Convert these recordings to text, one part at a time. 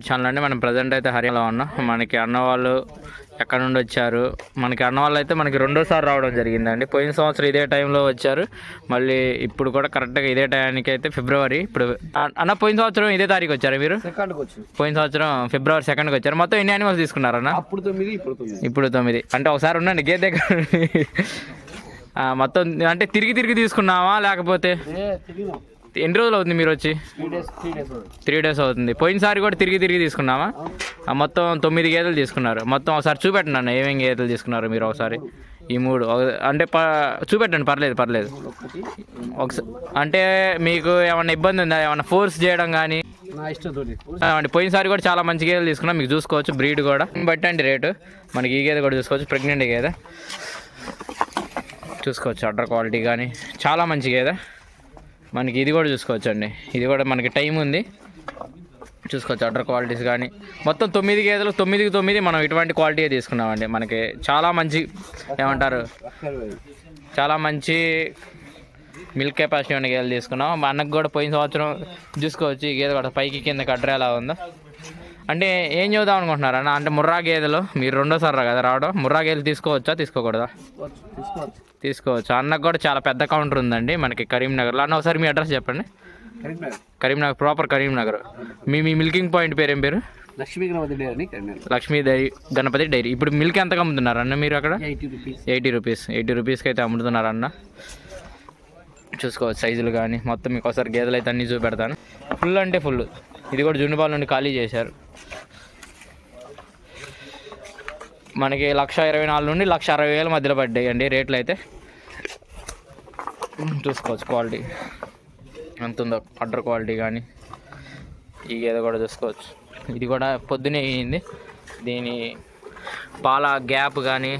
Channel అండి. మనం present అయితే హర్యానాలో ఉన్నాం. మనకి అన్న వాళ్ళు ఎక్కడ నుండి వచ్చారు, మనకి అన్న వాళ్ళు అయితే మనకి రెండోసారి రావడం జరిగిందండి. పోయిన సంవత్సరం ఇదే టైంలో వచ్చారు, మళ్ళీ ఇప్పుడు కూడా కరెక్ట్గా ఇదే టైంకి అయితే ఫిబ్రవరి. ఇప్పుడు అన్న పోయిన సంవత్సరం ఇదే తారీఖు వచ్చారు మీరు? పోయిన సంవత్సరం ఫిబ్రవరి 2కి వచ్చారు. మొత్తం ఎన్ని యానిమల్స్ తీసుకున్నారన్న? ఇప్పుడు 9. అంటే ఒకసారి ఉండండి గేదె దగ్గర. మొత్తం అంటే తిరిగి తీసుకున్నావా లేకపోతే ఎన్ని రోజులు అవుతుంది మీరు వచ్చి? 3 days అవుతుంది. పోయినసారి కూడా తిరిగి తీసుకున్నావా? మొత్తం 9 గేదెలు తీసుకున్నారు. మొత్తం ఒకసారి చూపెట్టండి అన్న, ఏమేమి గేదెలు తీసుకున్నారు మీరు ఒకసారి? ఈ 3 అంటే చూపెట్టండి, పర్లేదు. ఒకసారి అంటే మీకు ఏమన్నా ఇబ్బంది ఉందా, ఏమన్నా ఫోర్స్ చేయడం కానీ? పోయినసారి కూడా చాలా మంచి గేదెలు తీసుకున్నాం, మీకు చూసుకోవచ్చు. బ్రీడ్ కూడా బట్టండి రేటు. మనకి ఈ గేదె కూడా చూసుకోవచ్చు, ప్రెగ్నెంట్ గేదె చూసుకోవచ్చు. అడ్డర్ క్వాలిటీ కానీ చాలా మంచి గేదె. మనకి ఇది కూడా చూసుకోవచ్చు అండి, ఇది కూడా మనకి టైం ఉంది, చూసుకోవచ్చు. అడ్డర్ క్వాలిటీస్ కానీ మొత్తం 9 గేదెలు, 9కి 9 మనం ఇటువంటి క్వాలిటీ తీసుకున్నామండి. మనకి చాలా మంచి ఏమంటారు, చాలా మంచి మిల్క్ కెపాసిటీ ఉన్న గేదెలు తీసుకున్నాం. మా అన్నకు కూడా పోయిన సంవత్సరం చూసుకోవచ్చు. ఈ గేదె కూడా పైకి కింద కడ్ర ఎలా ఉందో. అంటే ఏం చూద్దాం అనుకుంటున్నారా అన్న? అంటే ముర్రా గేదెలు మీరు రెండోసారి కదా రావడం, ముర్రా గేదెలు తీసుకోవచ్చా తీసుకోకూడదా? తీసుకోవచ్చు. అన్నకు కూడా చాలా పెద్ద కౌంటర్ ఉందండి మనకి కరీంనగర్లో. అన్న ఒకసారి మీ అడ్రస్ చెప్పండి. కరీంనగర్ ప్రాపర్ కరీంనగర్. మీ మిల్కింగ్ పాయింట్ పేరు ఏం పేరు? Lakshmi dairy Ganapathi dairy. ఇప్పుడు మిల్క్ ఎంతకు అమ్ముతున్నారు అన్న మీరు అక్కడ? 80 రూపీస్. 80 రూపీస్కి అయితే అమ్ముతున్నారు అన్న. చూసుకోవచ్చు సైజులు కానీ మొత్తం. మీకు ఒకసారి గేదెలు అయితే అన్నీ చూపెడతాను. ఫుల్ అంటే ఫుల్. ఇది కూడా జున్నుపాల నుండి ఖాళీ చేశారు. మనకి 1,24,000 నుండి 1,60,000 మధ్యలో పడ్డాయి అండి రేట్లు అయితే. చూసుకోవచ్చు క్వాలిటీ ఎంత ఉందో, అడ్డర్ క్వాలిటీ కానీ. ఈ గేదె కూడా చూసుకోవచ్చు, ఇది కూడా పొద్దునే అయ్యింది. దీని పాల గ్యాప్ కానీ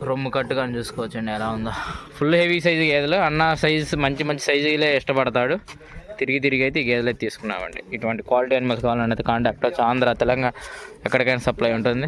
రొమ్ము కట్టు కానీ చూసుకోవచ్చు అండి ఎలా ఉందో. ఫుల్ హెవీ సైజు గేదెలు. అన్న సైజు మంచి సైజులే ఇష్టపడతాడు. తిరిగి అయితే ఈ గేదెలు అయితే తీసుకున్నామండి. ఇటువంటి క్వాలిటీ అనిమల్స్ కావాలనేది కాంటాక్ట్ అవచ్చు. ఆంధ్ర, తెలంగాణ ఎక్కడికైనా సప్లై ఉంటుంది.